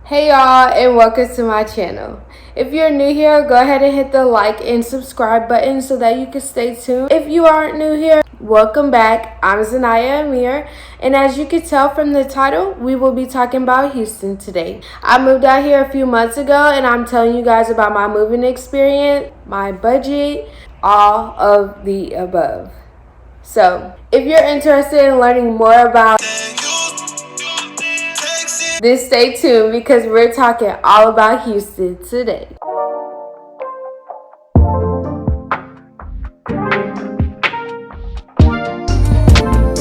Hey y'all, and welcome to my channel. If you're new here, go ahead and hit the like and subscribe button so that you can stay tuned. If you aren't new here, welcome back. I'm Zanaya Amir, and as you can tell from the title, we will be talking about Houston today. I moved out here a few months ago, and I'm telling you guys about my moving experience, my budget, all of the above. So, if you're interested in learning more about this, stay tuned because we're talking all about Houston today.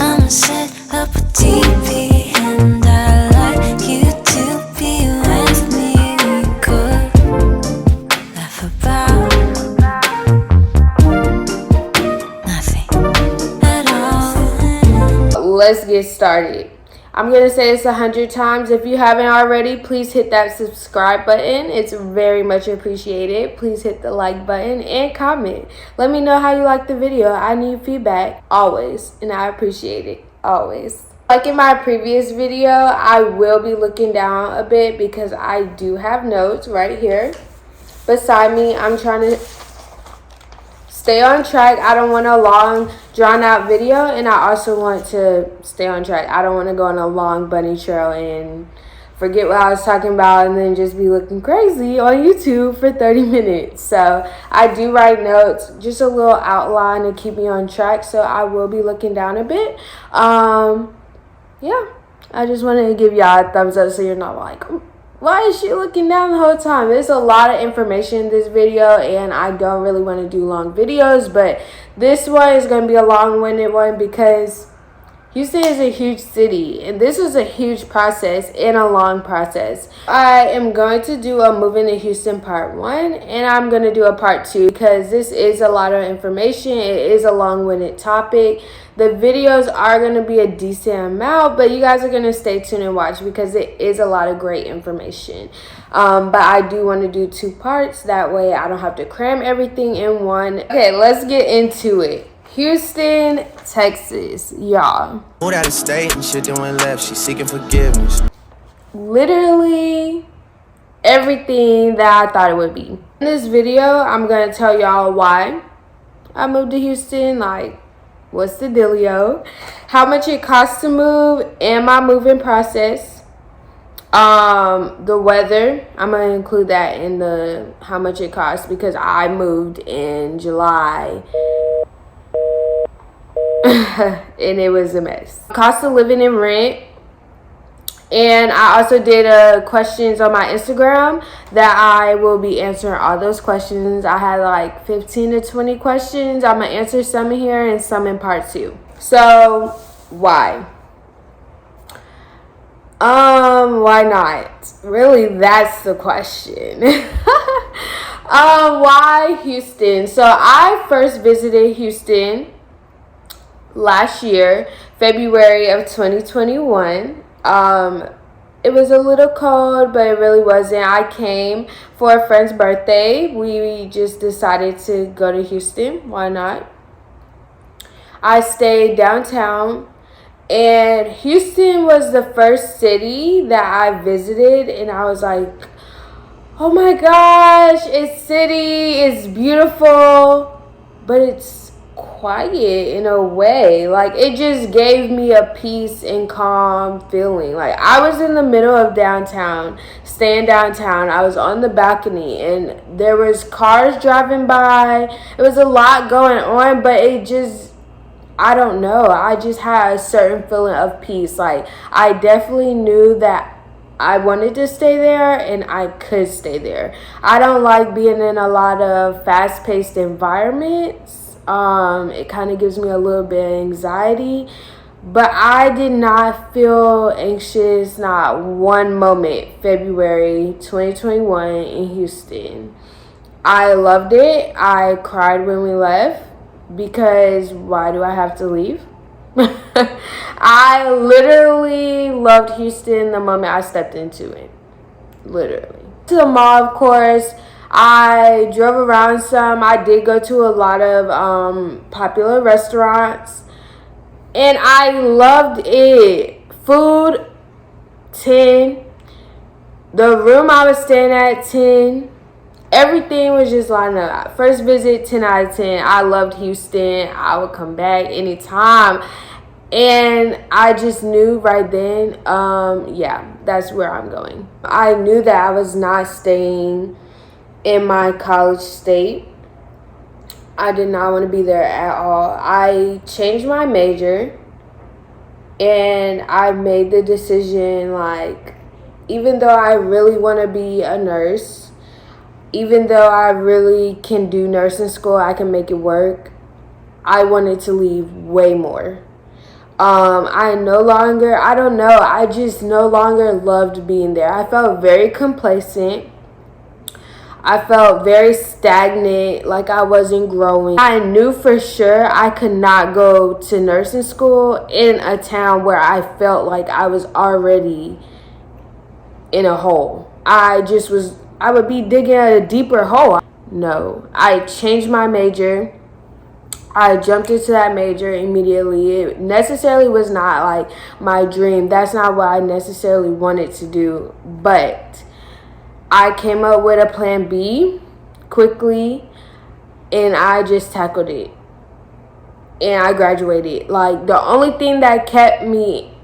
I'ma set up a TV and I like you to be with me. We could laugh about nothing at all. Let's get started. I'm going to say this 100 times. If you haven't already, please hit that subscribe button. It's very much appreciated. Please hit the like button and comment. Let me know how you like the video. I need feedback always, and I appreciate it always. Like in my previous video, I will be looking down a bit because I do have notes right here beside me. I'm trying to stay on track. I don't want a long, drawn-out video, and I also want to stay on track. I don't want to go on a long bunny trail and forget what I was talking about and then just be looking crazy on YouTube for 30 minutes. So I do write notes, just a little outline to keep me on track, so I will be looking down a bit. Yeah, I just wanted to give y'all a thumbs up so you're not like, why is she looking down the whole time? There's a lot of information in this video, and I don't really want to do long videos, but this one is going to be a long-winded one because Houston is a huge city, and this is a huge process and a long process. I am going to do a moving to Houston part 1, and I'm going to do a part 2 because this is a lot of information. It is a long-winded topic. The videos are going to be a decent amount, but you guys are going to stay tuned and watch because it is a lot of great information. But I do want to do 2 parts. That way I don't have to cram everything in one. Okay, let's get into it. Houston, Texas, y'all. Moved out of state and shit then went left. She's seeking forgiveness. Literally everything that I thought it would be. In this video, I'm going to tell y'all why I moved to Houston, like what's the dealio, how much it costs to move, and my moving process. The weather, I'm going to include that in the how much it costs because I moved in July. And it was a mess. Cost of living and rent. And I also did questions on my Instagram that I will be answering all those questions. I had like 15 to 20 questions. I'm going to answer some in here and some in part 2. So, why? Why not? Really, that's the question. Why Houston? So, I first visited Houston last year, February of 2021. It was a little cold, but it really wasn't. I came for a friend's birthday. We just decided to go to Houston. Why not? I stayed downtown, and Houston was the first city that I visited, and I was like, oh my gosh, it's city, it's beautiful, but it's quiet in a way. Like, it just gave me a peace and calm feeling. Like, I was in the middle of downtown, staying downtown. I was on the balcony, and there was cars driving by. It was a lot going on, but it just, I don't know, I just had a certain feeling of peace. Like, I definitely knew that I wanted to stay there and I could stay there. I don't like being in a lot of fast-paced environments. It kind of gives me a little bit of anxiety, but I did not feel anxious, not one moment, February 2021 in Houston. I loved it. I cried when we left because why do I have to leave? I literally loved Houston the moment I stepped into it. Literally. To the mall, of course. I drove around some. I did go to a lot of popular restaurants, and I loved it. Food, 10. The room I was staying at, 10. Everything was just lining up. First visit, 10 out of 10. I loved Houston. I would come back anytime. And I just knew right then, yeah, that's where I'm going. I knew that I was not staying in my college state. I did not want to be there at all. I changed my major and I made the decision, like, even though I really want to be a nurse, even though I really can do nursing school, I can make it work, I wanted to leave way more. I just no longer loved being there. I felt very complacent. I felt very stagnant, like I wasn't growing. I knew for sure I could not go to nursing school in a town where I felt like I was already in a hole. I would be digging a deeper hole. No, I changed my major. I jumped into that major immediately. It necessarily was not like my dream. That's not what I necessarily wanted to do. But I came up with a plan B quickly and I just tackled it. And I graduated. Like, the only thing that kept me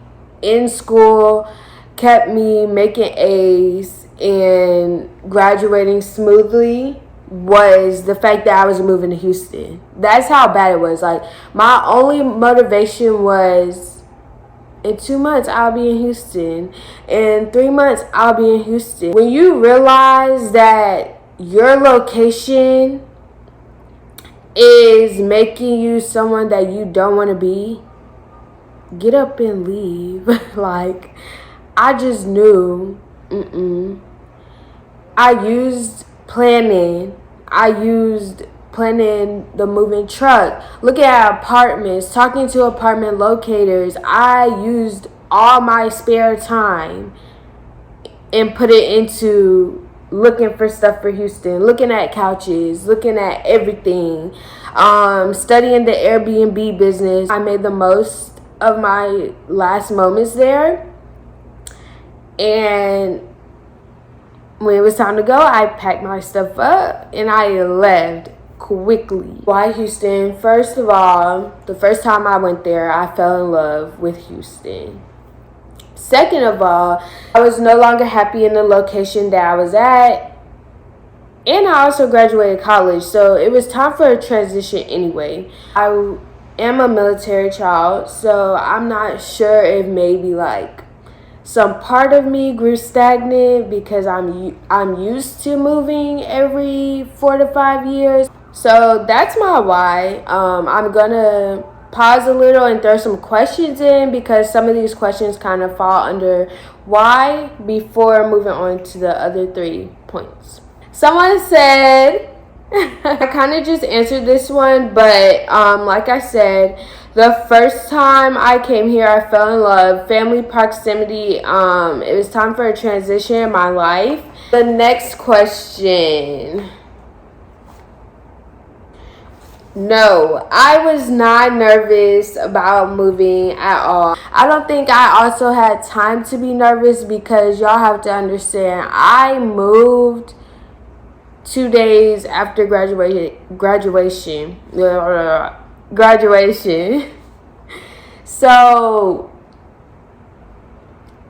in school, kept me making A's and graduating smoothly, was the fact that I was moving to Houston. That's how bad it was. Like, my only motivation was, in 2 months I'll be in Houston. In 3 months I'll be in Houston. When you realize that your location is making you someone that you don't want to be, get up and leave. Like, I just knew. I used planning the moving truck, looking at apartments, talking to apartment locators. I used all my spare time and put it into looking for stuff for Houston, looking at couches, looking at everything, studying the Airbnb business. I made the most of my last moments there. And when it was time to go, I packed my stuff up and I left quickly. Why Houston? First of all, the first time I went there, I fell in love with Houston. Second of all, I was no longer happy in the location that I was at. And I also graduated college, so it was time for a transition anyway. I am a military child, so I'm not sure if maybe like some part of me grew stagnant because I'm used to moving every 4 to 5 years. So that's my why. I'm gonna pause a little and throw some questions in because some of these questions kind of fall under why before moving on to the other 3 points. Someone said, I kind of just answered this one, but like I said, the first time I came here, I fell in love. Family proximity. It was time for a transition in my life. The next question. No, I was not nervous about moving at all. I don't think I also had time to be nervous because y'all have to understand, I moved 2 days after graduation. So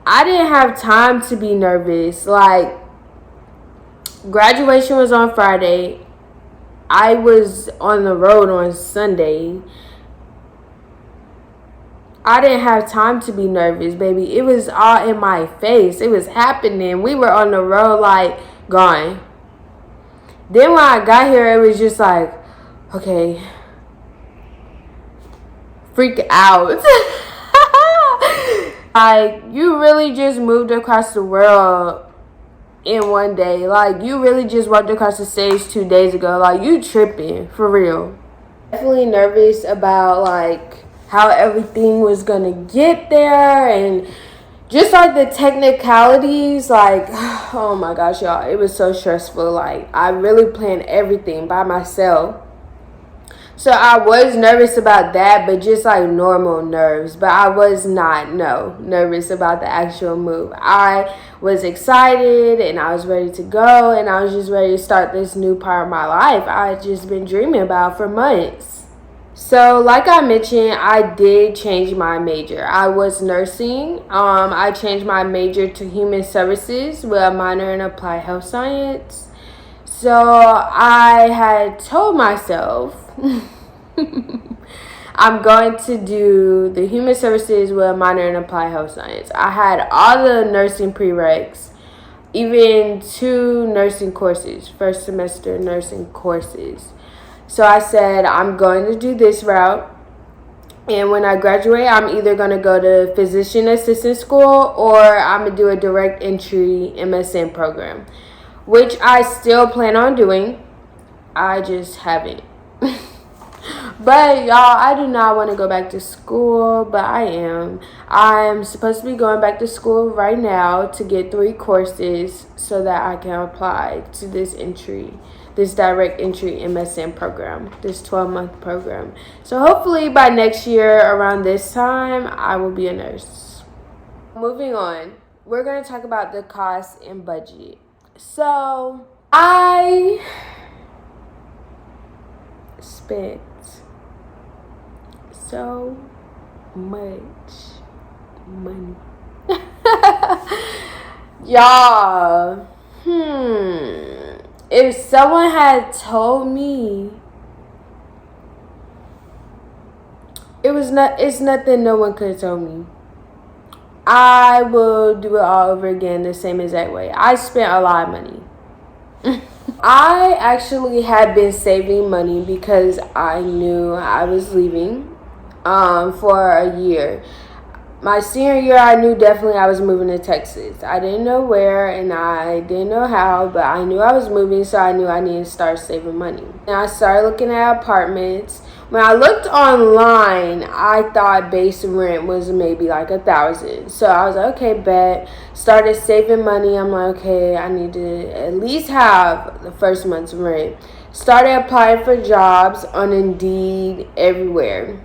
I didn't have time to be nervous. Like, graduation was on Friday. I was on the road on Sunday. I didn't have time to be nervous, baby. It was all in my face. It was happening. We were on the road, like, gone. Then when I got here, it was just like, okay, freak out. Like, you really just moved across the world in one day. Like, you really just walked across the stage 2 days ago. Like, you tripping, for real. Definitely nervous about, like, how everything was gonna get there and just like the technicalities. Like, oh my gosh, y'all, it was so stressful. Like, I really planned everything by myself. So I was nervous about that, but just like normal nerves. But I was not, nervous about the actual move. I was excited and I was ready to go, and I was just ready to start this new part of my life I had just been dreaming about for months. So like I mentioned, I did change my major. I was nursing. I changed my major to human services with a minor in applied health science. So I had told myself I'm going to do the human services with a minor in applied health science. I had all the nursing prereqs, even 2 nursing courses, first semester nursing courses. So I said I'm going to do this route. And when I graduate, I'm either going to go to physician assistant school or I'm going to do a direct entry MSN program, which I still plan on doing. I just haven't. But y'all, I do not want to go back to school, but I am. I'm supposed to be going back to school right now to get 3 courses so that I can apply to this direct entry MSN program, this 12-month program. So hopefully by next year around this time, I will be a nurse. Moving on, we're going to talk about the cost and budget. So I spent so much money. Y'all, if someone had told me it's nothing no one could have told me. I will do it all over again the same exact way. I spent a lot of money. I actually had been saving money because I knew I was leaving for a year. My senior year, I knew definitely I was moving to Texas. I didn't know where and I didn't know how, but I knew I was moving, so I knew I needed to start saving money. And I started looking at apartments. When I looked online, I thought base rent was maybe like $1,000. So I was like, okay, bet. Started saving money. I'm like, okay, I need to at least have the first month's rent. Started applying for jobs on Indeed everywhere.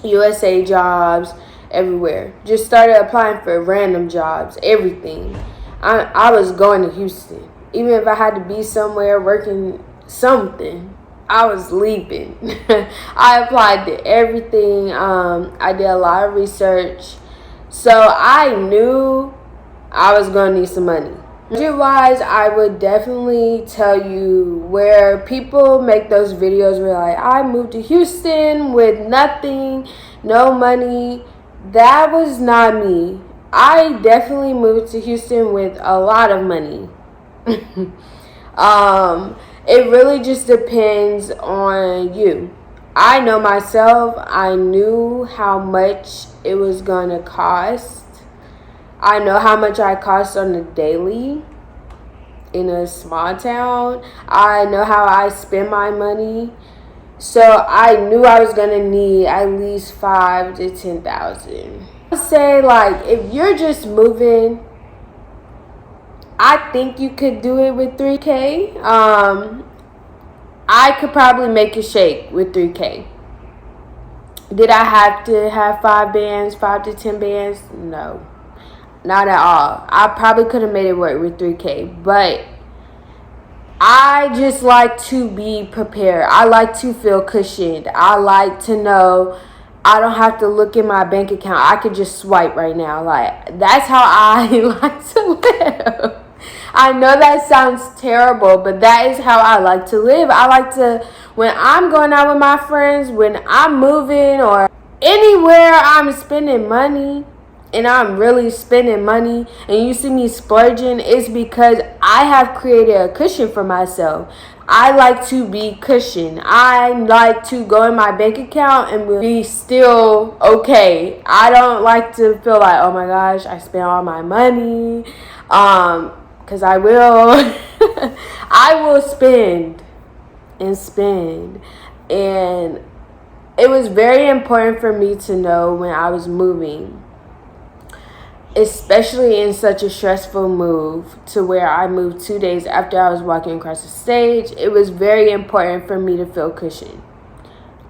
USA Jobs, everywhere. Just started applying for random jobs, everything. I was going to Houston. Even if I had to be somewhere working something, I was leaving. I applied to everything. I did a lot of research. So I knew I was going to need some money. Budget-wise, I would definitely tell you where people make those videos where like, I moved to Houston with nothing, no money. That was not me. I definitely moved to Houston with a lot of money. It really just depends on you. I know myself. I knew how much it was going to cost. I know how much I cost on the daily in a small town. I know how I spend my money. So I knew I was going to need at least $5,000 to $10,000. I say, like, if you're just moving, I think you could do it with $3,000. I could probably make it shake with $3,000. Did I have to have 5 to 10 bands? No. Not at all. I probably could have made it work with $3,000, but I just like to be prepared. I like to feel cushioned. I like to know I don't have to look in my bank account. I could just swipe right now. Like, that's how I like to live. I know that sounds terrible, but that is how I like to live. I like to, when I'm going out with my friends, when I'm moving or anywhere I'm spending money, and I'm really spending money, and you see me splurging, it's because I have created a cushion for myself. I like to be cushioned. I like to go in my bank account and be still okay. I don't like to feel like, oh my gosh, I spent all my money. Because I will. I will spend. And it was very important for me to know when I was moving, especially in such a stressful move to where I moved 2 days after I was walking across the stage. It was very important for me to feel cushioned.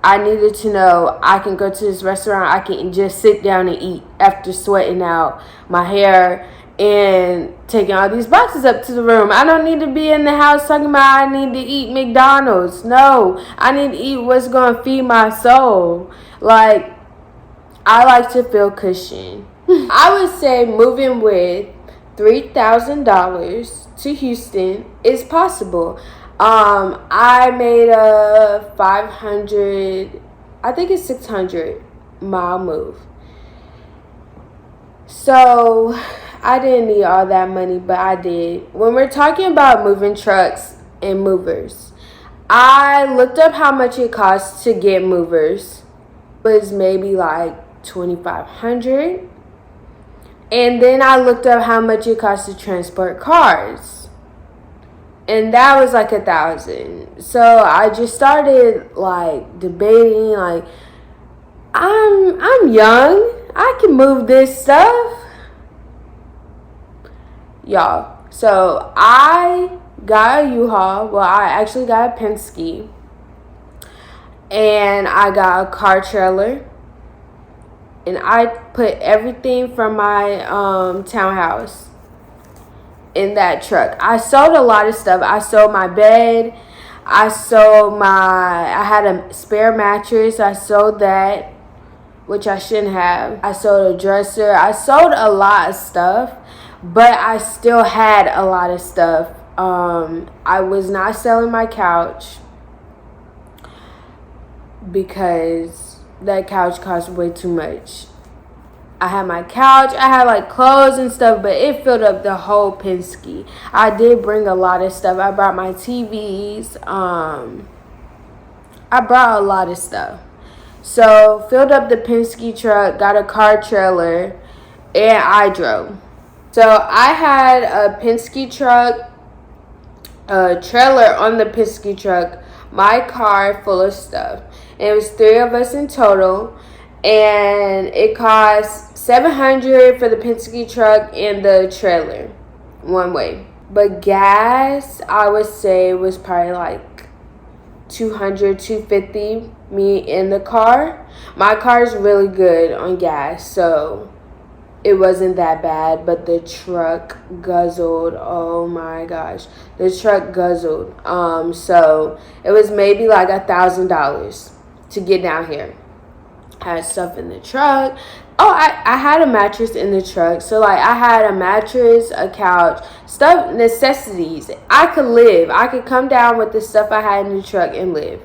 I needed to know I can go to this restaurant, I can just sit down and eat after sweating out my hair and taking all these boxes up to the room. I don't need to be in the house talking about I need to eat McDonald's. No, I need to eat what's going to feed my soul. Like, I like to feel cushion. I would say moving with $3,000 to Houston is possible. I made a 500, I think it's 600-mile move. So I didn't need all that money, but I did. When we're talking about moving trucks and movers, I looked up how much it costs to get movers. It was maybe like $2,500. And then I looked up how much it costs to transport cars. And that was like $1,000. So I just started like debating, like, I'm young. I can move this stuff. Y'all. So I got a U-Haul. Well, I actually got a Penske. And I got a car trailer. And I put everything from my townhouse in that truck. I sold a lot of stuff. I sold my bed. I had a spare mattress. I sold that, which I shouldn't have. I sold a dresser. I sold a lot of stuff, but I still had a lot of stuff. I was not selling my couch because that couch cost way too much. I had my couch, I had like clothes and stuff, but it filled up the whole Penske. I did bring a lot of stuff. I brought my TVs. I brought a lot of stuff. So filled up the Penske truck, got a car trailer, and I drove. So I had a Penske truck, a trailer on the Penske truck, my car full of stuff. And it was 3 of us in total. And it cost $700 for the Penske truck and the trailer, one way. But gas, I would say, was probably like $200, $250, me in the car. My car is really good on gas, so it wasn't that bad. But the truck guzzled. Oh my gosh, the truck guzzled. So it was maybe like $1,000 to get down here. Had stuff in the truck. Oh, I had a mattress in the truck. So like I had a mattress, a couch, stuff, necessities. I could live. I could come down with the stuff I had in the truck and live.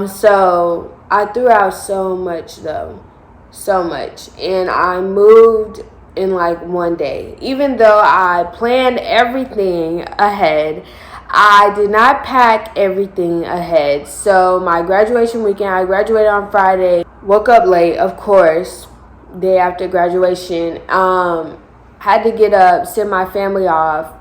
So I threw out so much though. So much. And I moved in like one day. Even though I planned everything ahead, I did not pack everything ahead. So my graduation weekend, I graduated on Friday. Woke up late, of course, day after graduation. Had to get up, send my family off,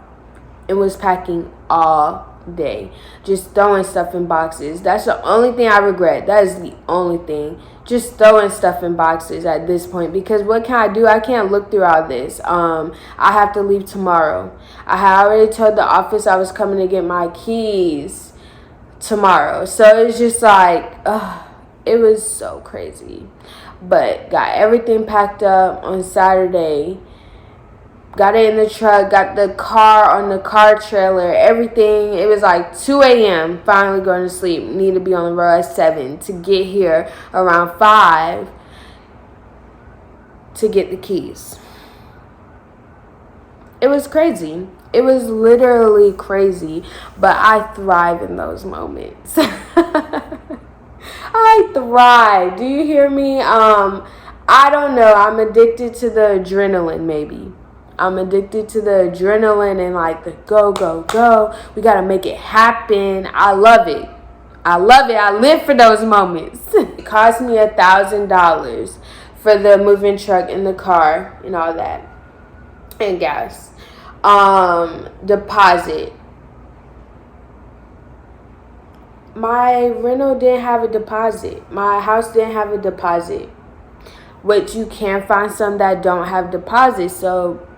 and was packing all day. Just throwing stuff in boxes. That's the only thing I regret. That is the only thing. Just throwing stuff in boxes at this point. Because what can I do? I can't look through all this. I have to leave tomorrow. I had already told the office I was coming to get my keys tomorrow. So it's just like, it was so crazy. But got everything packed up on Saturday. Got it in the truck. Got the car on the car trailer. Everything. It was like 2 a.m. Finally going to sleep. Need to be on the road at 7 to get here around 5 to get the keys. It was crazy. It was literally crazy. But I thrive in those moments. I thrive. Do you hear me? I don't know. I'm addicted to the adrenaline, maybe. I'm addicted to the adrenaline and like the go, go, go. We got to make it happen. I love it. I love it. I live for those moments. It cost me $1,000 for the moving truck and the car and all that. And gas. Deposit. My rental didn't have a deposit. My house didn't have a deposit. Which you can find some that don't have deposits. So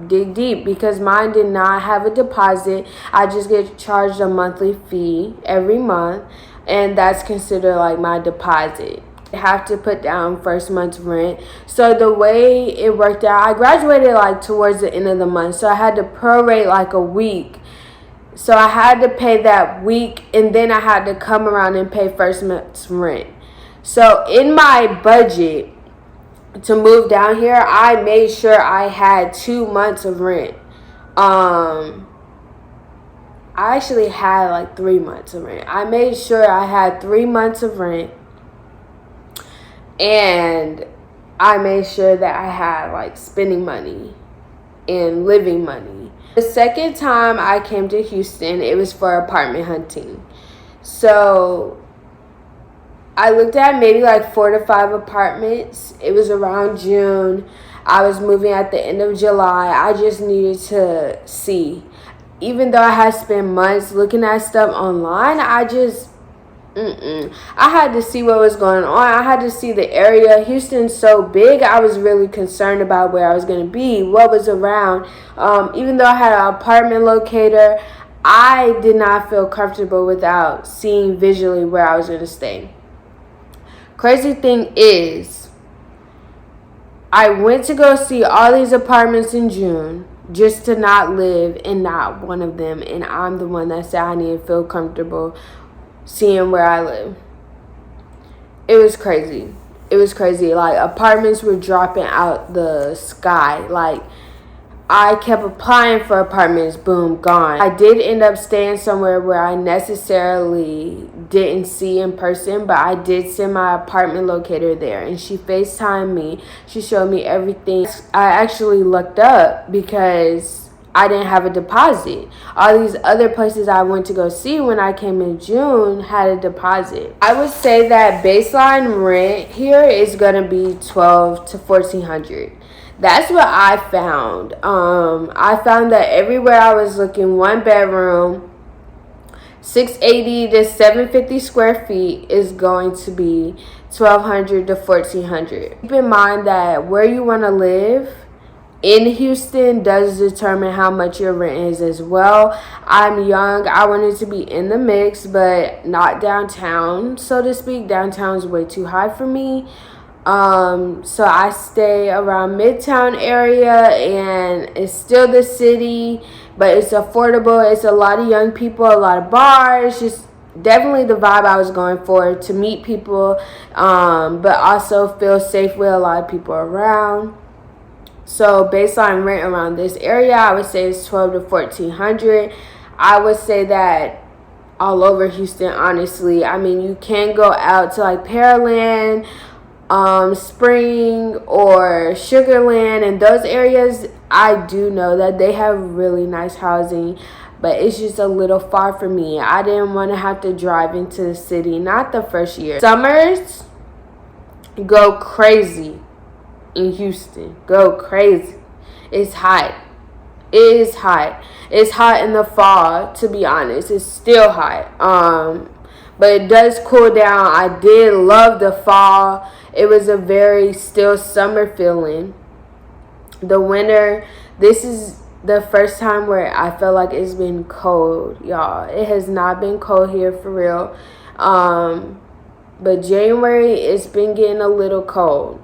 dig deep, because mine did not have a deposit. I just get charged a monthly fee every month. and that's considered like my deposit. I have to put down first month's rent. So the way it worked out, I graduated like towards the end of the month, so I had to prorate like a week. So I had to pay that week, and then I had to come around and pay first month's rent. So in my budget to move down here, I made sure I had 2 months of rent. I actually had like 3 months of rent. I made sure I had 3 months of rent, and I made sure that I had like spending money and living money. The second time I came to Houston, it was for apartment hunting. So I looked at maybe like 4 to 5 apartments. It was around June. I was moving at the end of July. I just needed to see. Even though I had spent months looking at stuff online, I had to see what was going on. I had to see the area. Houston's so big, I was really concerned about where I was going to be, what was around. Even though I had an apartment locator, I did not feel comfortable without seeing visually where I was going to stay. Crazy thing is, I went to go see all these apartments in June just to not live in not one of them, and I'm the one that said I need to feel comfortable seeing where I live. It was crazy. It was crazy. Like, apartments were dropping out the sky. Like, I kept applying for apartments, boom, gone. I did end up staying somewhere where I necessarily didn't see in person, but I did send my apartment locator there, and she FaceTimed me. She showed me everything. I actually looked up because I didn't have a deposit. All these other places I went to go see when I came in June had a deposit. I would say that baseline rent here is gonna be $1,200 to $1,400. That's what I found. I found that everywhere I was looking, 1 bedroom, 680 to 750 square feet is going to be $1,200 to $1,400. Keep in mind that where you want to live in Houston does determine how much your rent is as well. I'm young. I wanted to be in the mix, but not downtown, so to speak. Downtown is way too high for me. So I stay around Midtown area, and it's still the city, but it's affordable. It's a lot of young people, a lot of bars, just definitely the vibe I was going for, to meet people, but also feel safe with a lot of people around. So baseline rent around this area, I would say is $1,200 to $1,400. I would say that all over Houston, honestly. I mean, you can go out to like Pearland, Spring or Sugarland, and those areas, I do know that they have really nice housing, but it's just a little far for me. I didn't want to have to drive into the city, not the first year. Summers go crazy in Houston. Go crazy. It's hot. It is hot. It's hot in the fall, to be honest. It's still hot. But it does cool down. I did love the fall. It was a very still summer feeling. The winter, this is the first time where I feel like it's been cold, y'all. It has not been cold here for real. But January, it's been getting a little cold.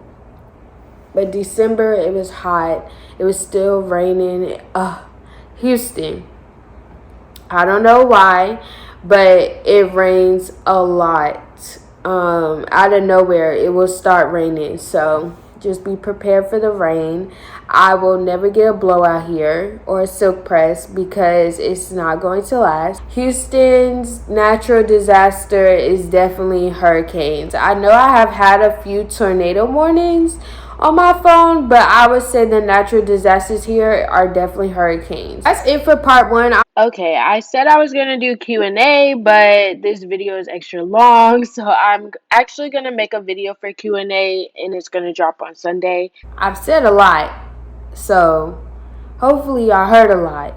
But December, it was hot. It was still raining. Houston. I don't know why, but it rains a lot. Out of nowhere, it will start raining. So just be prepared for the rain. I will never get a blowout here or a silk press because it's not going to last. Houston's natural disaster is definitely hurricanes. I know I have had a few tornado warnings on my phone, but I would say the natural disasters here are definitely hurricanes. That's it for part 1. Okay, I said I was gonna do Q&A, but this video is extra long, so I'm actually gonna make a video for Q&A, and it's gonna drop on Sunday. I've said a lot, so hopefully y'all heard a lot.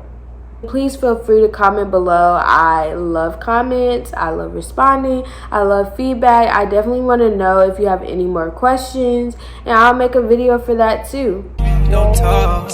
Please feel free to comment below. I love comments. I love responding. I love feedback. I definitely want to know if you have any more questions, and I'll make a video for that too. Don't talk.